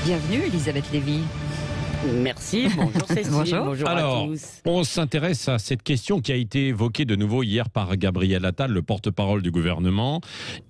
Bienvenue Elisabeth Lévy. Merci, bonjour Cécile, bonjour Alors, à tous. on s'intéresse à cette question qui a été évoquée de nouveau hier par Gabriel Attal, le porte-parole du gouvernement.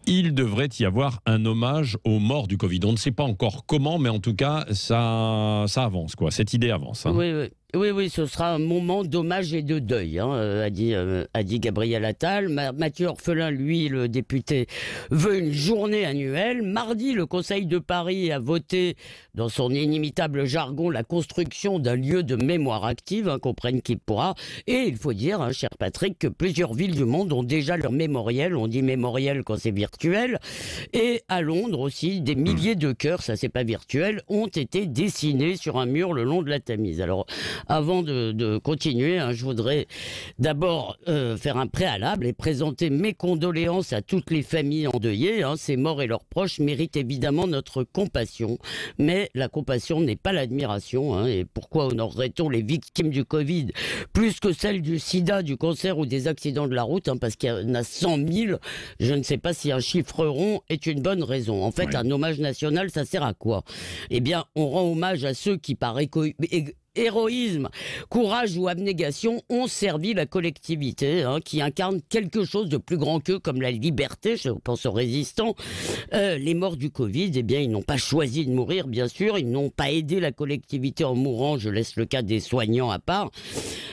Il devrait y avoir un hommage aux morts du Covid. On ne sait pas encore comment, mais en tout cas, ça avance, quoi. Cette idée avance. Hein. Oui, ce sera un moment d'hommage et de deuil, a dit Gabriel Attal. Mathieu Orphelin, lui, le député, veut une journée annuelle. Mardi, le Conseil de Paris a voté, dans son inimitable jargon, la construction d'un lieu de mémoire active, comprenne qui pourra. Et il faut dire, cher Patrick, que plusieurs villes du monde ont déjà leur mémorial. On dit mémorial quand c'est virtuel. Et à Londres aussi, des milliers de cœurs, ça c'est pas virtuel, ont été dessinés sur un mur le long de la Tamise. Alors, avant de continuer, je voudrais d'abord faire un préalable et présenter mes condoléances à toutes les familles endeuillées. Ces morts et leurs proches méritent évidemment notre compassion. Mais la compassion n'est pas l'admiration. Et pourquoi honorerait-on les victimes du Covid plus que celles du sida, du cancer ou des accidents de la route, parce qu'il y en a 100 000. Je ne sais pas si un chiffre rond est une bonne raison. En fait, un hommage national, ça sert à quoi? Eh bien, on rend hommage à ceux qui, par héroïsme, courage ou abnégation, ont servi la collectivité, qui incarne quelque chose de plus grand qu'eux, comme la liberté, je pense aux résistants. Les morts du Covid, eh bien, ils n'ont pas choisi de mourir, bien sûr, ils n'ont pas aidé la collectivité en mourant, je laisse le cas des soignants à part.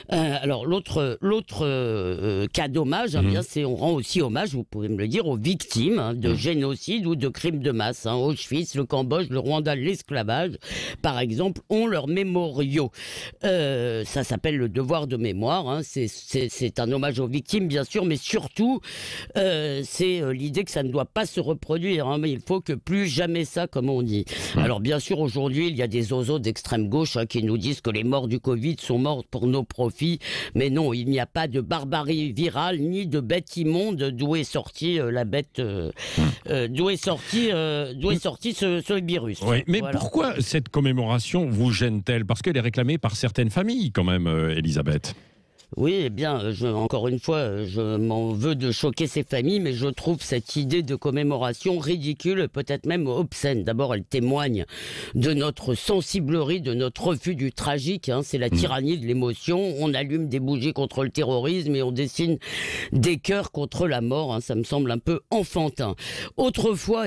Alors, l'autre cas d'hommage, bien, c'est on rend aussi hommage, vous pouvez me le dire, aux victimes de génocide ou de crimes de masse. Auschwitz, le Cambodge, le Rwanda, l'esclavage, par exemple, ont leurs mémoriaux. Ça s'appelle le devoir de mémoire. C'est un hommage aux victimes, bien sûr, mais surtout, c'est l'idée que ça ne doit pas se reproduire. Mais il faut que plus jamais ça, comme on dit. Alors, bien sûr, aujourd'hui, il y a des oiseaux d'extrême gauche qui nous disent que les morts du Covid sont morts pour nos profits. Mais non, il n'y a pas de barbarie virale ni de bête immonde. D'où est sorti la bête d'où est sorti ce virus. Oui, mais voilà. Pourquoi cette commémoration vous gêne-t-elle? Parce qu'elle est réclamée par certaines familles quand même, Elisabeth. Oui, eh bien, encore une fois, je m'en veux de choquer ces familles, mais je trouve cette idée de commémoration ridicule, peut-être même obscène. D'abord, elle témoigne de notre sensiblerie, de notre refus du tragique. C'est la tyrannie de l'émotion. On allume des bougies contre le terrorisme et on dessine des cœurs contre la mort. Ça me semble un peu enfantin. Autrefois,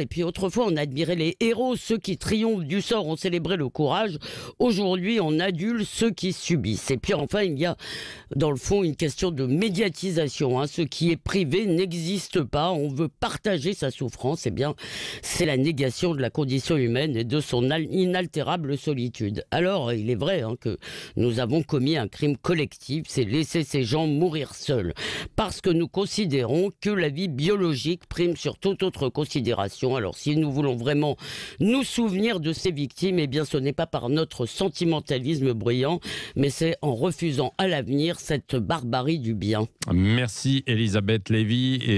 on admirait les héros, ceux qui triomphent du sort. On célébrait le courage. Aujourd'hui, on adule ceux qui subissent. Et puis enfin, il y a dans le fond une question de médiatisation. Ce qui est privé n'existe pas. On veut partager sa souffrance. Eh bien, c'est la négation de la condition humaine et de son inaltérable solitude. Alors, il est vrai que nous avons commis un crime collectif, c'est laisser ces gens mourir seuls. Parce que nous considérons que la vie biologique prime sur toute autre considération. Alors, si nous voulons vraiment nous souvenir de ces victimes, eh bien, ce n'est pas par notre sentimentalisme bruyant, mais c'est en refusant à l'avenir cette barbarie du bien. Merci Elisabeth Lévy.